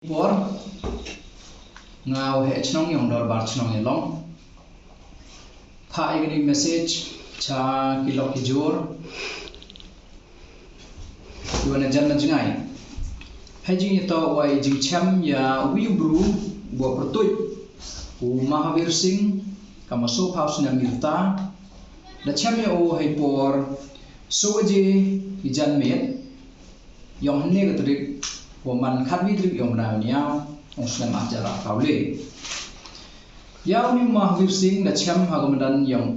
Por ngau he chnong yong dor bar chnong elong pha igni message cha kilok ki jor yuana jan na jingai hajing to wai jing cham ya wi bru bo protoi u Mahavir Singh kamaso paus na milta da cham ya o hay por soje ijan met yong ne ga trik của mình khát biết được yong nào nhau ông xem ăn chả là cao lệ giao như Mahavir Singh đã chăm hà công đan yong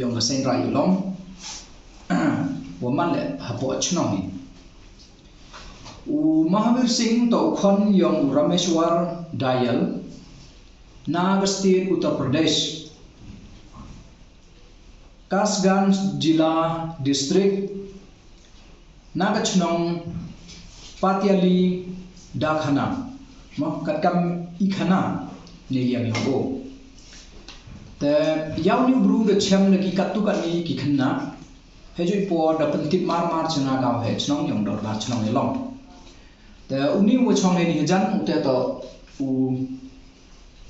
yong cái sen rai long của mình lại hợp bộ chnoi u Mahavir Singh tổ khon yong Rameshwar Dayal Naga State Uttar Pradesh Kasganj Jila District Naga Chnong Patiali Dakhana mo katkam ikhana ne yang ho te yaw ni bru de chem ne ki katu kan ni ki khanna he joi po da pentip mar chana ka he chnong yong dor ba chnong elong te uni wo chong ne ni jan te to u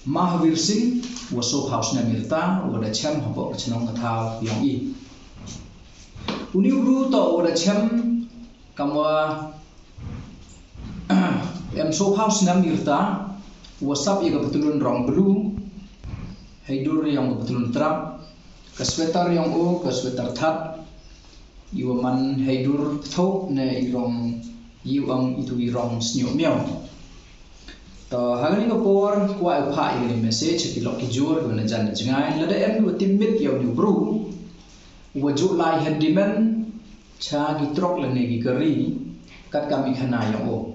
Mahavir Singh wo so house na milta wo da chem ho po chnong thao yong i uni bru to wo da chem kamwa em so house nam mirta wasap iga betulun rong blue heidur yang betulun trap ke sweater yang o ke sweater that iwaman heidur thok ne irong iwang itu irong snyo miao to hagani ko por kwa pha iga message ki lok ki jor ko na jan jangai la da em wo timit yaw ni bru wo ju lai handiman cha ki trok la ne ki kari kat kami khana yang o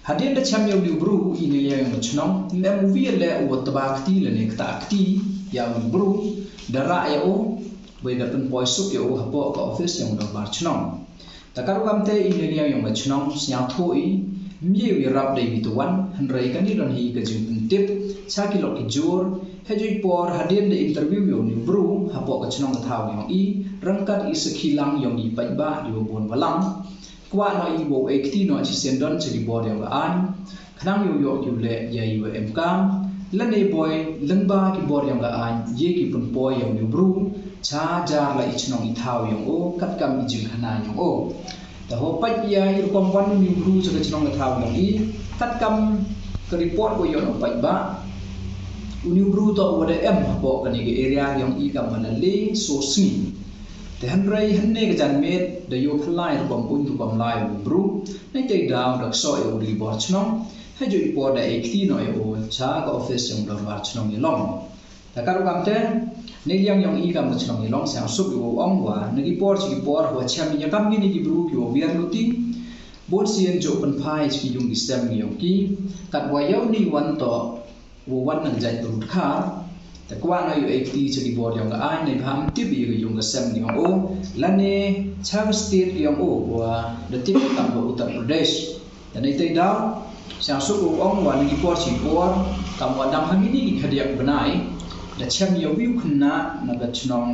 hadir da cham yaw ni bru ini yang chnong me movie le wo tabakti le ne kta akti yaw ni bru dara ya o we da pen poisuk ya o hapo ka office yang do bar chnong takar kamte ini yang chnong sia thoi mie wi rap dei bituan hanrai kan ni don hi ka jing tip cha ki lok ki jor hejui por hadir da interview yaw ni bru hapo ka chnong thaw yang i rangkat isakhilang yang di paiba di bon walang qua nói ý bộ ấy khi nói chỉ xem đơn chỉ đi bỏ đều là anh khả năng nhiều nhiều kiểu lệ dạy với em cam lần này boy lần ba cái bỏ đều là anh dễ cái phần boy nhiều nhiều bru cha ra lại ít nong ít thao nhiều ô cắt cam ít chừng khả năng nhiều ôแต่พอไปยังอีกความวันมีบรูจะกระชนองกระทำอย่างนี้คัดกำกระดิปอดก็ย้อนออกไปบ้าอุนิบรูต่อวันเดมบอกกันอีกเอเรียอย่างอีกมันเล่โซซีแต่ฮันไรฮันเนกจันเมดเดียวพลายรวมปุ่นรวมลายบรูในใจดาวดักซอยอุริบอร์ชน้องให้จุดปอดได้เอกที่หน่อยโอชาก็ออฟฟิศยังดอร์บาร์ชน้องยี่ล่องแต่การกำเตในเรื่องยังอีกำชน้องยี่ล่องเสียงสุกอยู่อ่องว่าในกีปอร์จิกีปอร์หัวเชื่อมยังกำกินในกีบรูอยู่เบียร์ลุตีบทเสียงโจเป็นพายที่ยุงดิสเตมยองกีกัดวายาวนี่วันต่อวันนั้นใจตุ่นขาแต่กว่าในอยู่เอกที่จะดีบอร์ยังก็ไอในพามที่บีก็ยุงกับเซมยองโอและในชาวสเตทยองโอว่าเดติปตัมอุตตรประเทศแต่ในใจดาวเสียงสุกอยู่อ่องว่าในกีปอร์จิปอร์คำว่าดังฮันนี่ขดียกเป็นไงแต่เชื่อมยาววิวขึ้นนะนักชนอง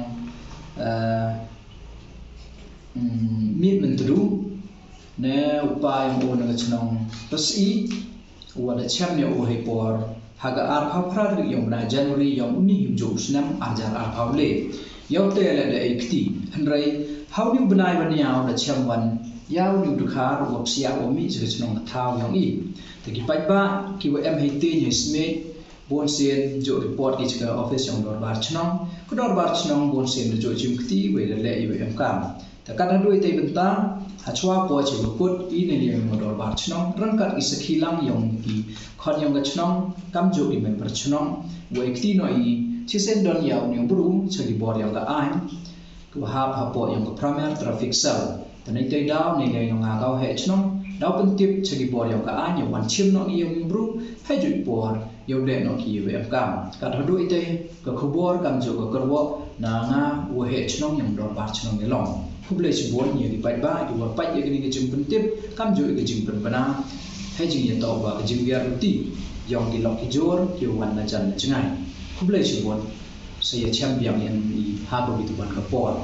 มีดมันตรูเนื้ออุปายของโอนักชนองภาษีว่าแต่เชื่อมยาวให้ปอร์หากอาร์พาวพระตรียองในจันวรียองอุนิหิมโจสนัมอาจารย์อาร์พาวเล่ยาวเตะและเด็กที่ฮันไรฮาวนิวบนายวันยาวแต่เชื่อมวันยาวนิวดุคาร์วับเสียวัมิจะชนองท้าวยองอีแต่กี่ปัจบ้ากี่ว่าเอ็มให้ตีนให้สเมย์บนเซียนโจรีพอร์ตกิจการออฟฟิศยองดอร์บาร์ชนองก็ดอร์บาร์ชนองบนเซียนโจจิมคตีเวลเล่อยู่เอ็มกามแต่การด้วยเตยเป็นตาฮัชว่าพอจะบุกอีในเรื่องดอร์บาร์ชนองรังกัดอิสกิลังยองกีขอนยองกับชนองกำโจอีเมมเบอร์ชนองเวกที่หน่อยที่เส้นดอนยาวนิวบรูเฉลี่ยบอร์ยองกับไอก็หาพาปอยองกับพรามร์ทราฟิกเซลแต่ในเตยดาวในเรื่องยองอาเกาเฮชนองดาวเป็นทิปเฉลี่ยบอร์ยองกับไออย่างวันเชื่อมน้องยองนิวบรูให้จุดบอร์ยองเด่นน้องกีเวมกามการด้วยเตยกับขบวนกำโจกับกระวะนางาวัวเฮชนองยองดอร์บาร์ชนองในหลงผู้เล่นบอลอย่างที่ไปบ้าที่ว่าไปอย่างนี้ก็จึงเป็นทิปกำโจก็จึงเป็นปนาให้จึงยันต่อว่าก็จึงเบียร์ลุตียองที่ล็อกที่จอร์ที่วันนั้นจันทร์จะไงผู้เล่นบอลเสียแชมป์อย่างนี้หาบริตุบันกับปอด